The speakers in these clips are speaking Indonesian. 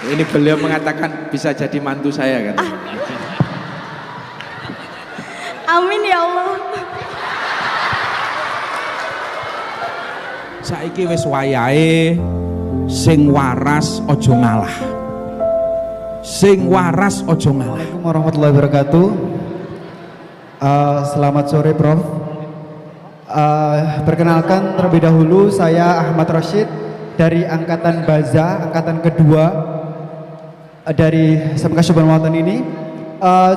Ini beliau mengatakan bisa jadi mantu saya kan. Amin ya Allah. Saiki wis wayahe sing waras ojo ngalah. Sing waras ojo ngalah. Assalamualaikum warahmatullahi wabarakatuh. Selamat sore Prof. Perkenalkan terlebih dahulu saya Ahmad Rashid dari Angkatan Baza, Angkatan kedua dari SMK Subhanwatan ini.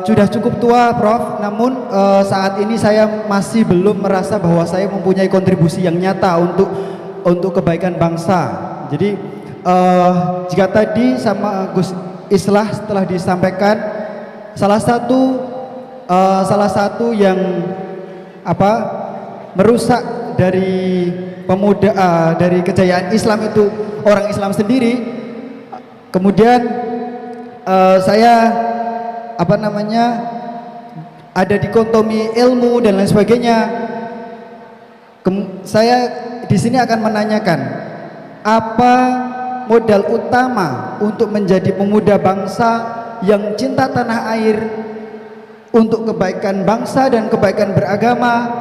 Sudah cukup tua Prof, namun saat ini saya masih belum merasa bahwa saya mempunyai kontribusi yang nyata untuk kebaikan bangsa. Jadi jika tadi sama Gus Islah setelah disampaikan salah satu yang merusak dari pemuda dari kejayaan Islam itu orang Islam sendiri. Kemudian saya ada dikotomi ilmu dan lain sebagainya. Saya di sini akan menanyakan apa modal utama untuk menjadi pemuda bangsa yang cinta tanah air untuk kebaikan bangsa dan kebaikan beragama.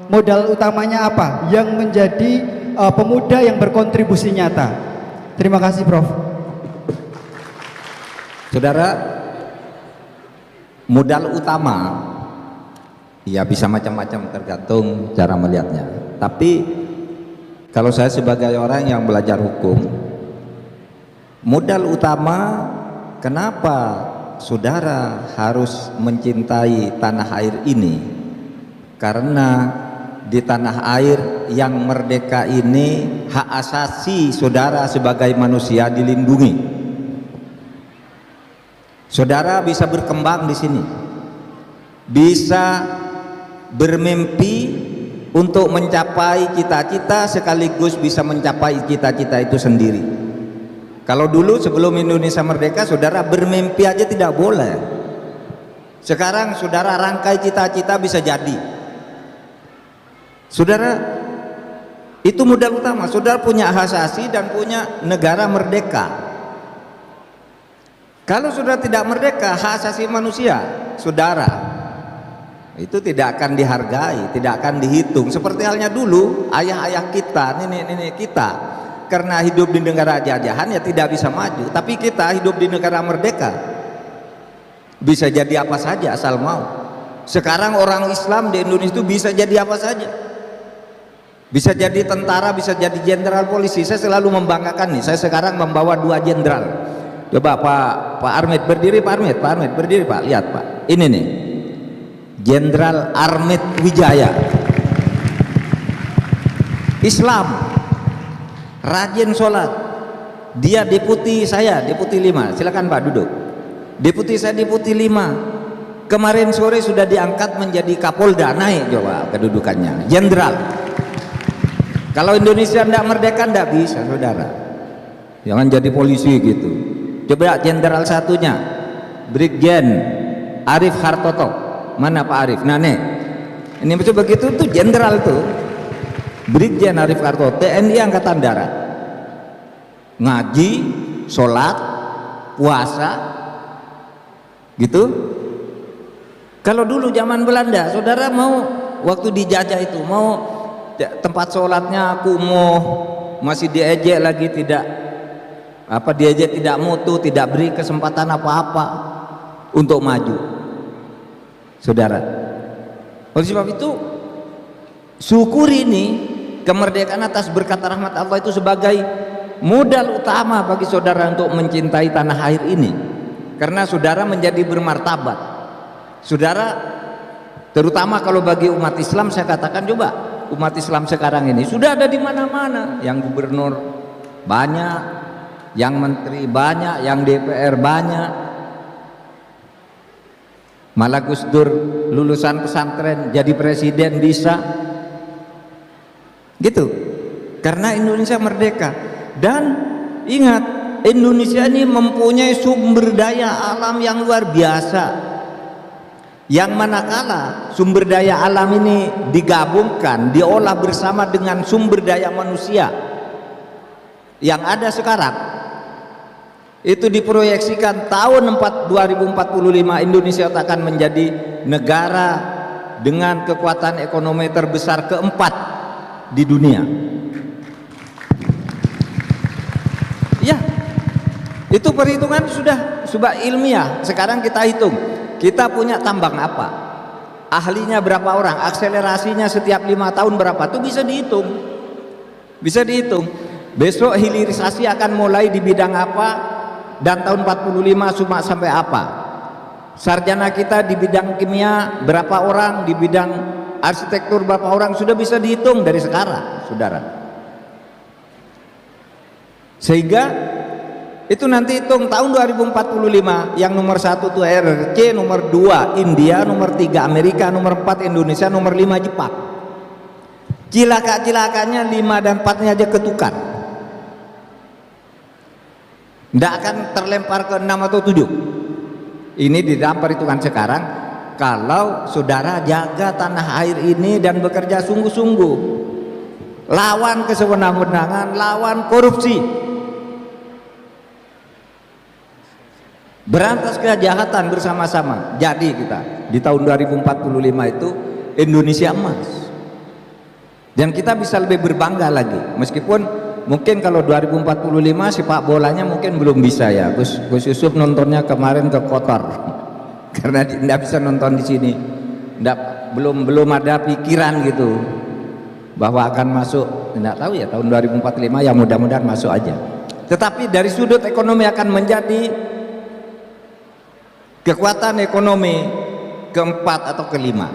Modal utamanya apa yang menjadi pemuda yang berkontribusi nyata? Terima kasih Prof. Saudara, modal utama ya bisa macam-macam tergantung cara melihatnya. Tapi kalau saya sebagai orang yang belajar hukum, modal utama kenapa saudara harus mencintai tanah air ini? Karena di tanah air yang merdeka ini hak asasi saudara sebagai manusia dilindungi. Saudara bisa berkembang di sini, bisa bermimpi untuk mencapai cita-cita sekaligus bisa mencapai cita-cita itu sendiri. Kalau dulu sebelum Indonesia merdeka saudara bermimpi aja tidak boleh. Sekarang saudara rangkai cita-cita bisa jadi. Saudara, itu modal utama. Saudara punya hak asasi dan punya negara merdeka. Kalau sudah tidak merdeka hak asasi manusia, saudara, itu tidak akan dihargai, tidak akan dihitung. Seperti halnya dulu ayah-ayah kita, nenek-nenek kita, karena hidup di negara jajahan ya tidak bisa maju. Tapi kita hidup di negara merdeka, bisa jadi apa saja asal mau. Sekarang orang Islam di Indonesia itu bisa jadi apa saja. Bisa jadi tentara, bisa jadi jenderal polisi. Saya selalu membanggakan nih, saya sekarang membawa 2 jenderal. Coba Pak Armit berdiri, Pak Armit berdiri Pak, lihat Pak, ini nih Jenderal Armit Wijaya, Islam, rajin sholat. Dia deputi saya, deputi 5. Silakan Pak duduk. Deputi saya deputi 5. Kemarin sore sudah diangkat menjadi Kapolda, naik coba kedudukannya, jenderal. Kalau Indonesia tidak merdeka tidak bisa saudara, jangan jadi polisi gitu. Coba jenderal satunya Brigjen Arif Hartoto, mana Pak Arif? Nah nih, ini coba begitu tuh jenderal tuh Brigjen Arif Hartoto, TNI Angkatan Darat, ngaji, sholat, puasa gitu. Kalau dulu zaman Belanda saudara mau waktu dijajah itu mau tempat sholatnya kumuh, masih diejek lagi, diejek tidak mutu, tidak beri kesempatan apa-apa untuk maju saudara. Oleh sebab itu syukuri ini kemerdekaan atas berkat rahmat Allah itu sebagai modal utama bagi saudara untuk mencintai tanah air ini, karena saudara menjadi bermartabat. Saudara, terutama kalau bagi umat Islam, saya katakan coba umat Islam sekarang ini sudah ada di mana-mana, yang gubernur banyak, yang menteri banyak, yang DPR banyak. Malah Gus Dur lulusan pesantren jadi presiden bisa gitu, karena Indonesia merdeka. Dan ingat, Indonesia ini mempunyai sumber daya alam yang luar biasa, yang manakala sumber daya alam ini digabungkan, diolah bersama dengan sumber daya manusia, yang ada sekarang itu diproyeksikan tahun 2045 Indonesia akan menjadi negara dengan kekuatan ekonomi terbesar keempat di dunia. Ya, itu perhitungan sudah ilmiah. Sekarang kita hitung, kita punya tambang apa, ahlinya berapa orang, akselerasinya setiap 5 tahun berapa, itu bisa dihitung. Bisa dihitung. Besok hilirisasi akan mulai di bidang apa, dan tahun 45 cuma sampai apa. Sarjana kita di bidang kimia berapa orang, di bidang arsitektur berapa orang, sudah bisa dihitung dari sekarang, saudara. Sehingga itu nanti hitung tahun 2045 yang nomor 1 itu RRC, nomor 2 India, nomor 3 Amerika, nomor 4 Indonesia, nomor 5 Jepang. Cilaka-cilakanya 5 dan 4-nya aja ketukar. Tidak akan terlempar ke 6 atau 7. Ini di dalam perhitungan sekarang, kalau saudara jaga tanah air ini dan bekerja sungguh-sungguh, lawan kesewenang-wenangan, lawan korupsi, berantas kejahatan bersama-sama. Jadi kita di tahun 2045 itu Indonesia emas, dan kita bisa lebih berbangga lagi. Meskipun mungkin kalau 2045 sepak bolanya mungkin belum bisa ya. Gus Yusuf nontonnya kemarin ke Qatar karena tidak bisa nonton di sini. Belum ada pikiran gitu bahwa akan masuk. Tidak tahu ya tahun 2045, ya mudah-mudahan masuk aja. Tetapi dari sudut ekonomi akan menjadi kekuatan ekonomi keempat atau kelima.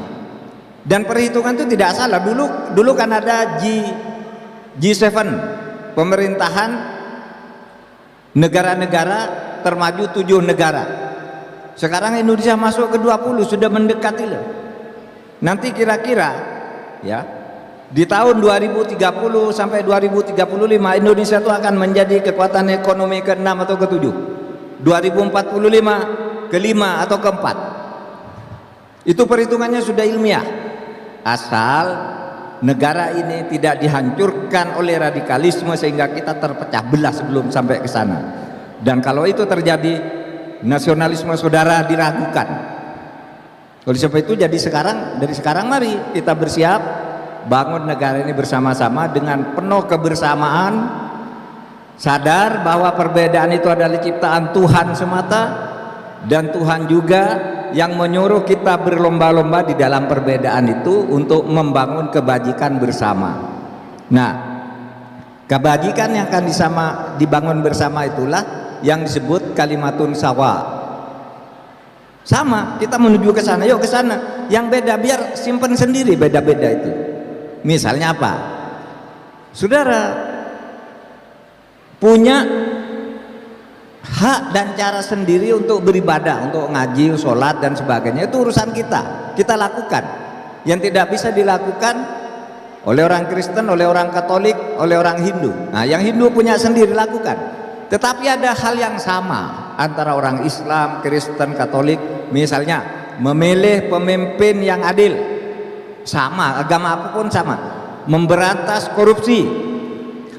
Dan perhitungan itu tidak salah. Dulu kan ada G7, pemerintahan negara-negara termaju 7 negara. Sekarang Indonesia masuk ke 20, sudah mendekati loh. Nanti kira-kira ya di tahun 2030 sampai 2035 Indonesia itu akan menjadi kekuatan ekonomi ke-6 atau ke-7. 2045 ke-5 atau ke-4. Itu perhitungannya sudah ilmiah. Asal negara ini tidak dihancurkan oleh radikalisme sehingga kita terpecah belah sebelum sampai ke sana. Dan kalau itu terjadi, nasionalisme saudara diragukan. Oleh sebab itu dari sekarang mari kita bersiap bangun negara ini bersama-sama dengan penuh kebersamaan, sadar bahwa perbedaan itu adalah ciptaan Tuhan semata, dan Tuhan juga yang menyuruh kita berlomba-lomba di dalam perbedaan itu untuk membangun kebajikan bersama. Nah, kebajikan yang akan dibangun bersama itulah yang disebut kalimatun sawa. Sama, kita menuju ke sana, yuk ke sana. Yang beda biar simpen sendiri beda-beda itu. Misalnya apa? Saudara punya hak dan cara sendiri untuk beribadah, untuk ngaji, sholat dan sebagainya. Itu urusan kita lakukan. Yang tidak bisa dilakukan oleh orang Kristen, oleh orang Katolik, oleh orang Hindu. Nah, yang Hindu punya sendiri, lakukan. Tetapi ada hal yang sama antara orang Islam, Kristen, Katolik. Misalnya memilih pemimpin yang adil, sama, agama apapun sama. Memberantas korupsi,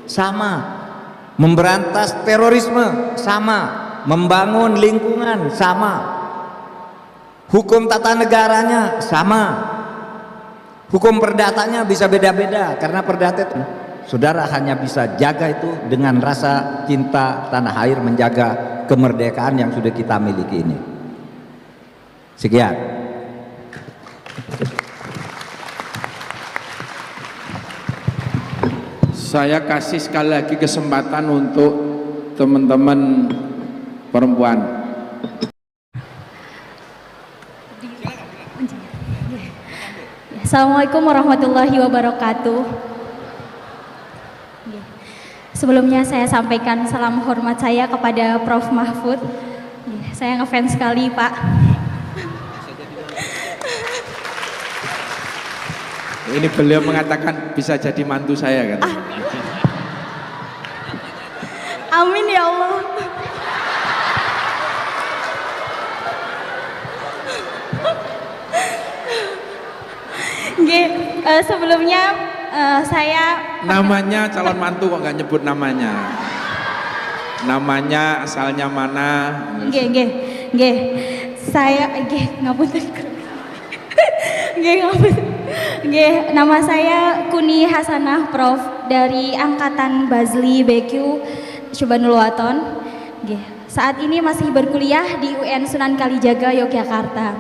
sama. Memberantas terorisme, sama. Membangun lingkungan, sama. Hukum tata negaranya sama. Hukum perdatanya bisa beda-beda, karena perdata itu saudara hanya bisa jaga itu dengan rasa cinta tanah air, menjaga kemerdekaan yang sudah kita miliki ini. Sekian. Saya kasih sekali lagi kesempatan untuk teman-teman perempuan. Assalamualaikum warahmatullahi wabarakatuh. Sebelumnya saya sampaikan salam hormat saya kepada Prof. Mahfud. Saya ngefans sekali, Pak. Ini beliau mengatakan bisa jadi mantu saya kan. Amin ya Allah. Sebelumnya saya namanya calon mantu kok nggak nyebut namanya. namanya, asalnya mana? Nggih. Saya ngapunten. Nggih, nama saya Kuni Hasanah Prof dari angkatan Bazli BQ Syubanul Waton. Nggih, saat ini masih berkuliah di UN Sunan Kalijaga Yogyakarta.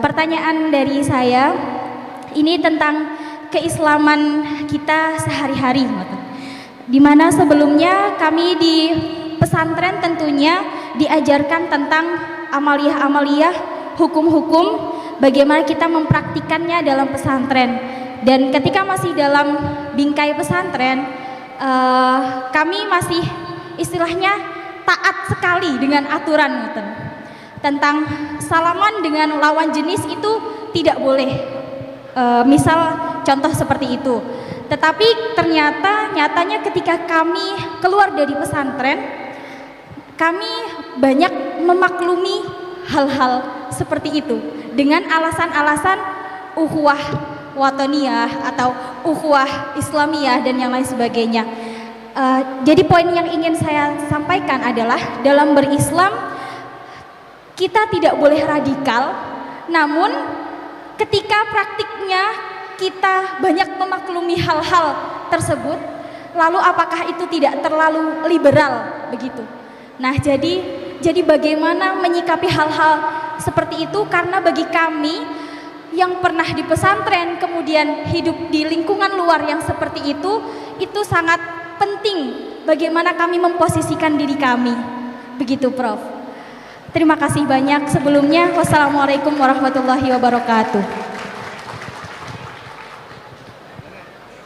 Pertanyaan dari saya ini tentang keislaman kita sehari-hari, di mana sebelumnya kami di pesantren tentunya diajarkan tentang amaliyah-amaliyah, hukum-hukum, bagaimana kita mempraktikannya dalam pesantren. Dan ketika masih dalam bingkai pesantren, kami masih istilahnya taat sekali dengan aturan tentang salaman dengan lawan jenis itu tidak boleh. Misal contoh seperti itu. Tetapi nyatanya ketika kami keluar dari pesantren, kami banyak memaklumi hal-hal seperti itu dengan alasan-alasan ukhuwah watoniyah atau ukhuwah islamiyah dan yang lain sebagainya. Jadi poin yang ingin saya sampaikan adalah dalam berislam kita tidak boleh radikal, namun ketika praktiknya kita banyak memaklumi hal-hal tersebut, lalu apakah itu tidak terlalu liberal begitu? Nah, jadi bagaimana menyikapi hal-hal seperti itu, karena bagi kami yang pernah di pesantren kemudian hidup di lingkungan luar yang seperti itu sangat penting bagaimana kami memposisikan diri kami. Begitu, Prof. Terima kasih banyak sebelumnya. Wassalamualaikum warahmatullahi wabarakatuh.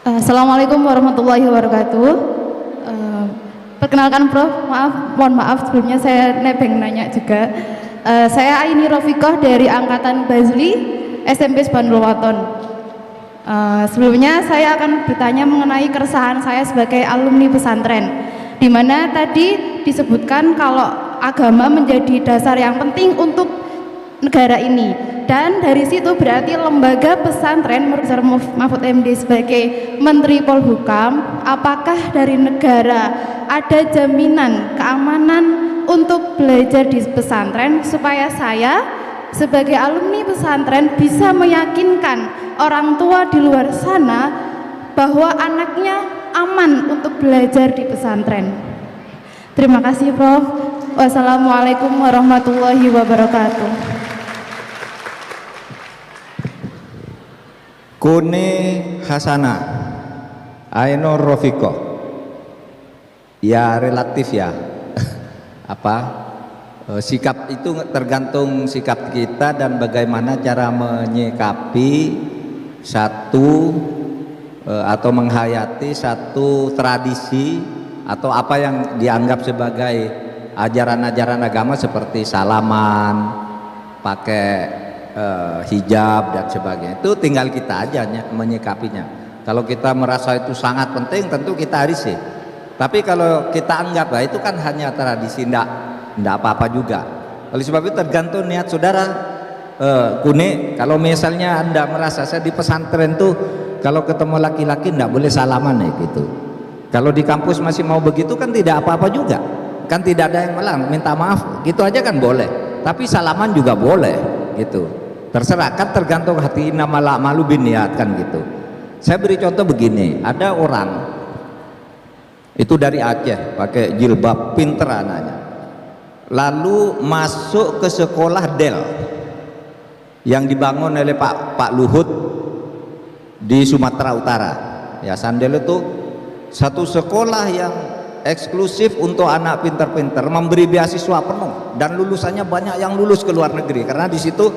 Assalamualaikum warahmatullahi wabarakatuh. Perkenalkan Prof, mohon maaf sebelumnya saya nebeng nanya juga. Saya Aini Rofiqoh dari angkatan Bazli SMP Syubanul Waton. Sebelumnya saya akan bertanya mengenai keresahan saya sebagai alumni pesantren, di mana tadi disebutkan kalau agama menjadi dasar yang penting untuk negara ini, dan dari situ berarti lembaga pesantren Profesor Mahfud MD sebagai Menteri Polhukam, apakah dari negara ada jaminan keamanan untuk belajar di pesantren supaya saya sebagai alumni pesantren bisa meyakinkan orang tua di luar sana bahwa anaknya aman untuk belajar di pesantren. Terima kasih, Prof. Wassalamualaikum warahmatullahi wabarakatuh. Kuni Hasanah Ainur Rofiqoh. Ya relatif ya. Sikap itu tergantung sikap kita dan bagaimana cara menyikapi satu atau menghayati satu tradisi atau apa yang dianggap sebagai ajaran-ajaran agama seperti salaman, pakai hijab dan sebagainya. Itu tinggal kita aja menyikapinya. Kalau kita merasa itu sangat penting, tentu kita harus sih. Tapi kalau kita anggap itu kan hanya tradisi, enggak apa-apa juga. Oleh sebab itu tergantung niat saudara. Kuni, kalau misalnya Anda merasa saya di pesantren tuh kalau ketemu laki-laki enggak boleh salaman gitu. Kalau di kampus masih mau begitu kan tidak apa-apa juga. Kan tidak ada yang melarang, minta maaf gitu aja kan boleh. Tapi salaman juga boleh gitu. Terserah, kan tergantung hati, innamal a'malu binniyat kan gitu. Saya beri contoh begini, ada orang itu dari Aceh pakai jilbab, pinter anaknya, lalu masuk ke sekolah Del yang dibangun oleh Pak Luhut di Sumatera Utara. Ya, Sandel itu satu sekolah yang eksklusif untuk anak pinter-pinter, memberi beasiswa penuh dan lulusannya banyak yang lulus ke luar negeri, karena di situ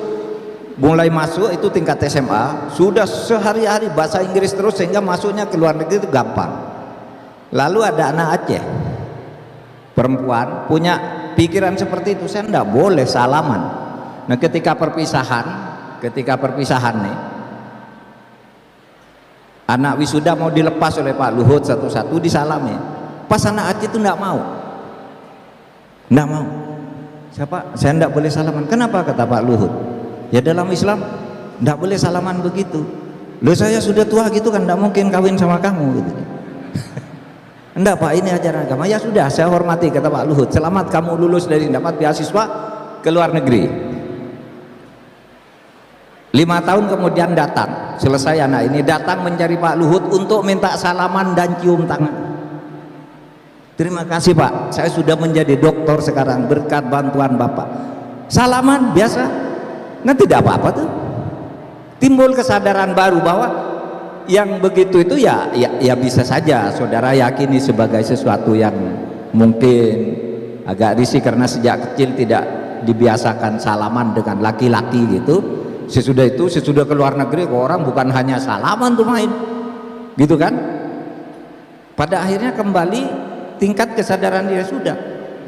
mulai masuk itu tingkat SMA sudah sehari-hari bahasa Inggris terus, sehingga masuknya ke luar negeri itu gampang. Lalu ada anak Aceh perempuan punya pikiran seperti itu, saya enggak boleh salaman. Nah, ketika perpisahan nih, anak wisuda mau dilepas oleh Pak Luhut satu-satu disalami. Pas anak Aceh itu enggak mau. Siapa? Saya enggak boleh salaman. Kenapa? Kata Pak Luhut. Ya dalam Islam enggak boleh salaman begitu. Loh, saya sudah tua gitu kan, enggak mungkin kawin sama kamu gitu. Enggak Pak, ini ajaran agama. Ya sudah, saya hormati, kata Pak Luhut. Selamat kamu lulus dari dapat beasiswa ke luar negeri. 5 tahun kemudian datang, selesai anak ini datang mencari Pak Luhut untuk minta salaman dan cium tangan. Terima kasih Pak, saya sudah menjadi dokter sekarang berkat bantuan Bapak. Salaman biasa, nah tidak apa-apa tuh. Timbul kesadaran baru bahwa yang begitu itu ya bisa saja saudara yakini sebagai sesuatu yang mungkin agak risih karena sejak kecil tidak dibiasakan salaman dengan laki-laki gitu. Sesudah ke luar negeri orang bukan hanya salaman tuh main gitu kan. Pada akhirnya kembali tingkat kesadaran dia sudah,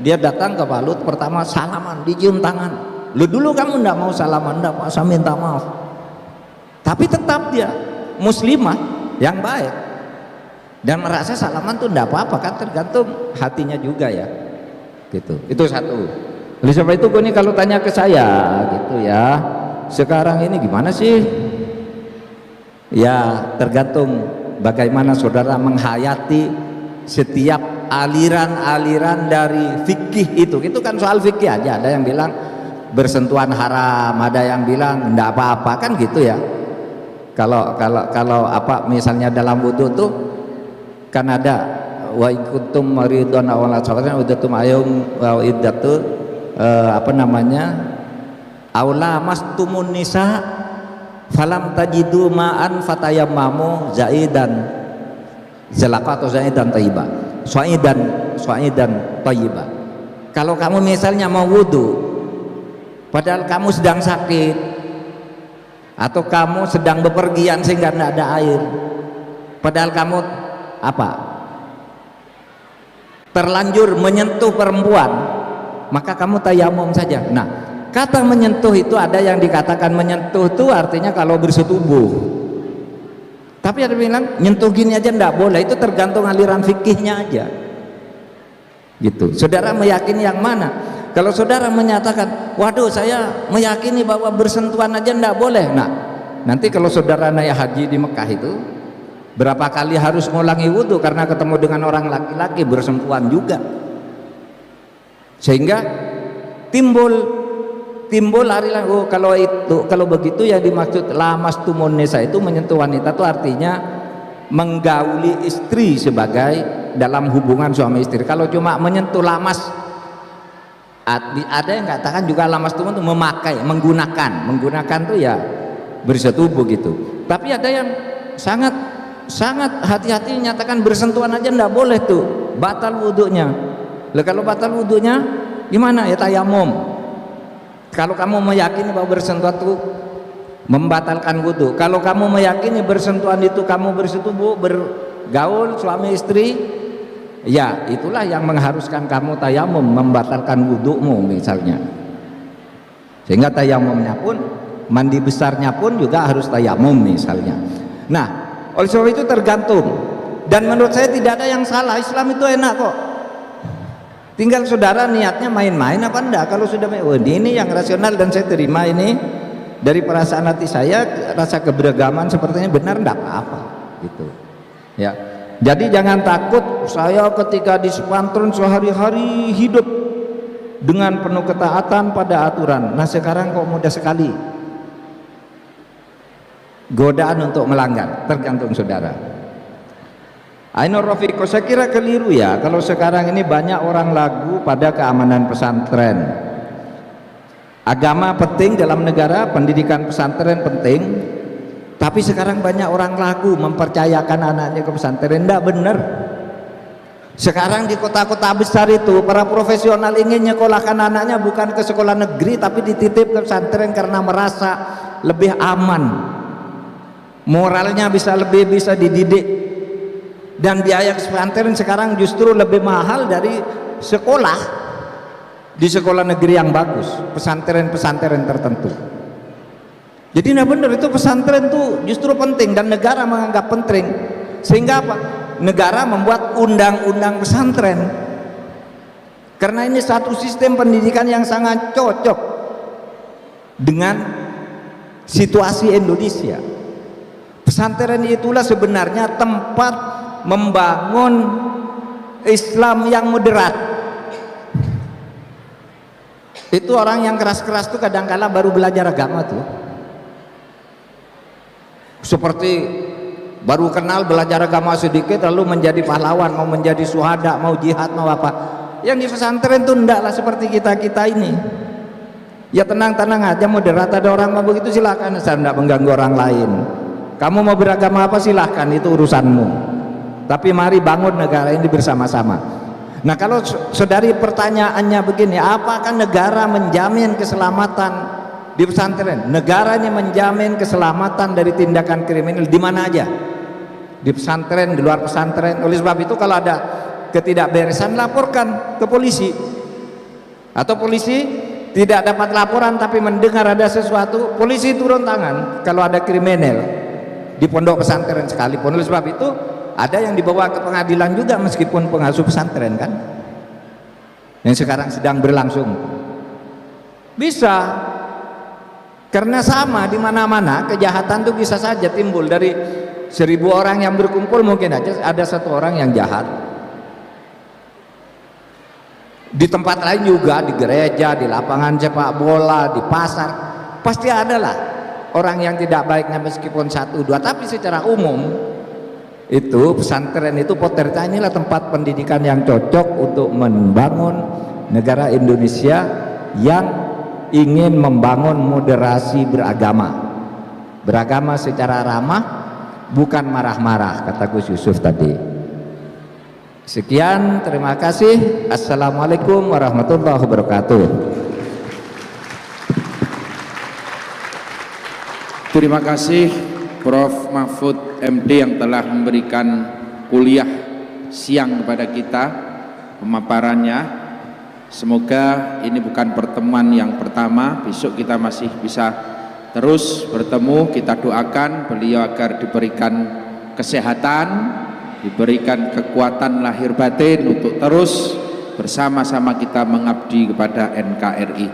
dia datang ke Pak Luhut pertama salaman, dicium tangan. Lu dulu kamu enggak mau salaman, enggak Pak, saya minta maaf. Tapi tetap dia muslimah yang baik dan merasa salaman tuh enggak apa-apa kan, tergantung hatinya juga ya gitu. Itu satu. Oleh sebab itu gue nih kalau tanya ke saya gitu ya, sekarang ini gimana sih? Ya tergantung bagaimana saudara menghayati setiap aliran-aliran dari fikih itu kan soal fikih aja. Ada yang bilang bersentuhan haram, ada yang bilang enggak apa-apa kan gitu ya. Kalau apa misalnya dalam wudu tuh kan ada wa kuntum maridun aw ala safarin udatum ayum wa iddatu apa namanya aula mastumun nisa falam tajidu ma'an fatayammamu zaidan zalaka atau zaidan thayyiba suaidan thayyiba. Kalau kamu misalnya mau wudu padahal kamu sedang sakit atau kamu sedang bepergian sehingga tidak ada air, padahal kamu apa terlanjur menyentuh perempuan, maka kamu tayamum saja. Nah kata menyentuh itu ada yang dikatakan menyentuh itu artinya kalau bersetubuh, tapi ada yang bilang nyentuh gini aja enggak boleh, itu tergantung aliran fikihnya aja gitu. Saudara meyakini yang mana? Kalau saudara menyatakan waduh saya meyakini bahwa bersentuhan aja enggak boleh, nah nanti kalau saudara naik haji di Mekah itu berapa kali harus ngulangi wudhu karena ketemu dengan orang laki-laki bersentuhan juga, sehingga timbul arilan. Oh kalau begitu yang dimaksud lamastumun nisa itu menyentuh wanita itu artinya menggauli istri sebagai dalam hubungan suami istri. Kalau cuma menyentuh lamas, ada yang katakan juga lamastumun itu memakai, menggunakan tuh ya bersetubuh gitu. Tapi ada yang sangat hati-hati menyatakan bersentuhan aja enggak boleh tuh, batal wudhunya. Lah kalau batal wudhunya gimana? Ya tayamum. Kalau kamu meyakini bahwa bersentuhan itu membatalkan wudhu, kalau kamu meyakini bersentuhan itu kamu bersetubuh, bergaul suami istri, ya itulah yang mengharuskan kamu tayamum, membatalkan wudhumu misalnya. Sehingga tayamumnya pun, mandi besarnya pun juga harus tayamum misalnya. Nah oleh sebab itu tergantung, dan menurut saya tidak ada yang salah. Islam itu enak kok, tinggal saudara niatnya main-main apa enggak. Kalau sudah oh, ini yang rasional dan saya terima ini dari perasaan hati saya, rasa keberagaman sepertinya benar, enggak apa-apa gitu ya. Jadi jangan takut saya ketika di pesantren sehari-hari hidup dengan penuh ketaatan pada aturan, nah sekarang kok mudah sekali godaan untuk melanggar. Tergantung saudara. Ainur Rafiqo, saya kira keliru ya kalau sekarang ini banyak orang lagu pada keamanan pesantren. Agama penting dalam negara, pendidikan pesantren penting, tapi sekarang banyak orang lagu mempercayakan anaknya ke pesantren. Tidak benar. Sekarang di kota-kota besar itu para profesional ingin nyekolahkan anaknya bukan ke sekolah negeri tapi dititip ke pesantren karena merasa lebih aman, moralnya bisa dididik, dan biaya pesantren sekarang justru lebih mahal dari sekolah di sekolah negeri yang bagus, pesantren-pesantren tertentu. Jadi tidak benar, itu pesantren tuh justru penting dan negara menganggap penting, sehingga apa? Negara membuat undang-undang pesantren karena ini satu sistem pendidikan yang sangat cocok dengan situasi Indonesia. Pesantren itulah sebenarnya tempat membangun Islam yang moderat. Itu orang yang keras-keras tuh kadang-kala baru belajar agama tuh. Seperti baru kenal belajar agama sedikit lalu menjadi pahlawan, mau menjadi syuhada, mau jihad, mau apa. Yang di pesantren tuh ndaklah seperti kita-kita ini. Ya tenang-tenang aja, moderat. Ada orang mau begitu silakan, saya tidak mengganggu orang lain. Kamu mau beragama apa silahkan, itu urusanmu. Tapi mari bangun negara ini bersama-sama. Nah kalau saudari pertanyaannya begini, apakah negara menjamin keselamatan di pesantren? Negara ini menjamin keselamatan dari tindakan kriminal di mana aja, di pesantren, di luar pesantren. Oleh sebab itu kalau ada ketidakberesan laporkan ke polisi, atau polisi tidak dapat laporan tapi mendengar ada sesuatu, polisi turun tangan kalau ada kriminal di pondok pesantren sekalipun. Oleh sebab itu ada yang dibawa ke pengadilan juga meskipun pengasuh pesantren kan, yang sekarang sedang berlangsung. Bisa, karena sama di mana-mana kejahatan itu bisa saja timbul dari 1000 orang yang berkumpul, mungkin aja ada 1 orang yang jahat. Di tempat lain juga, di gereja, di lapangan sepak bola, di pasar, pasti adalah orang yang tidak baiknya meskipun 1, 2. Tapi secara umum itu pesantren itu Potterita inilah tempat pendidikan yang cocok untuk membangun negara Indonesia yang ingin membangun moderasi beragama secara ramah, bukan marah-marah, kata Gus Yusuf tadi. Sekian, terima kasih. Assalamualaikum warahmatullahi wabarakatuh. Terima kasih Prof. Mahfud MD yang telah memberikan kuliah siang kepada kita, pemaparannya. Semoga ini bukan pertemuan yang pertama, besok kita masih bisa terus bertemu. Kita doakan beliau agar diberikan kesehatan, diberikan kekuatan lahir batin untuk terus bersama-sama kita mengabdi kepada NKRI.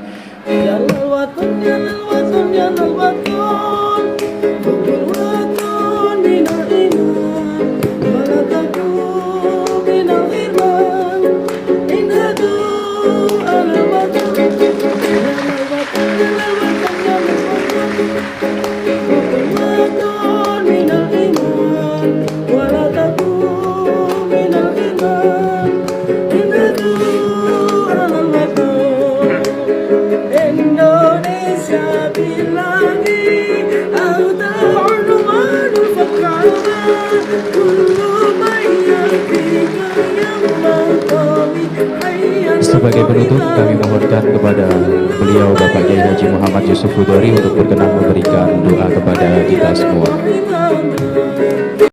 Sebagai penutup kami mohonkan kepada beliau Bapak Kiai Haji Muhammad Yusuf Hudori untuk berkenan memberikan doa kepada kita semua.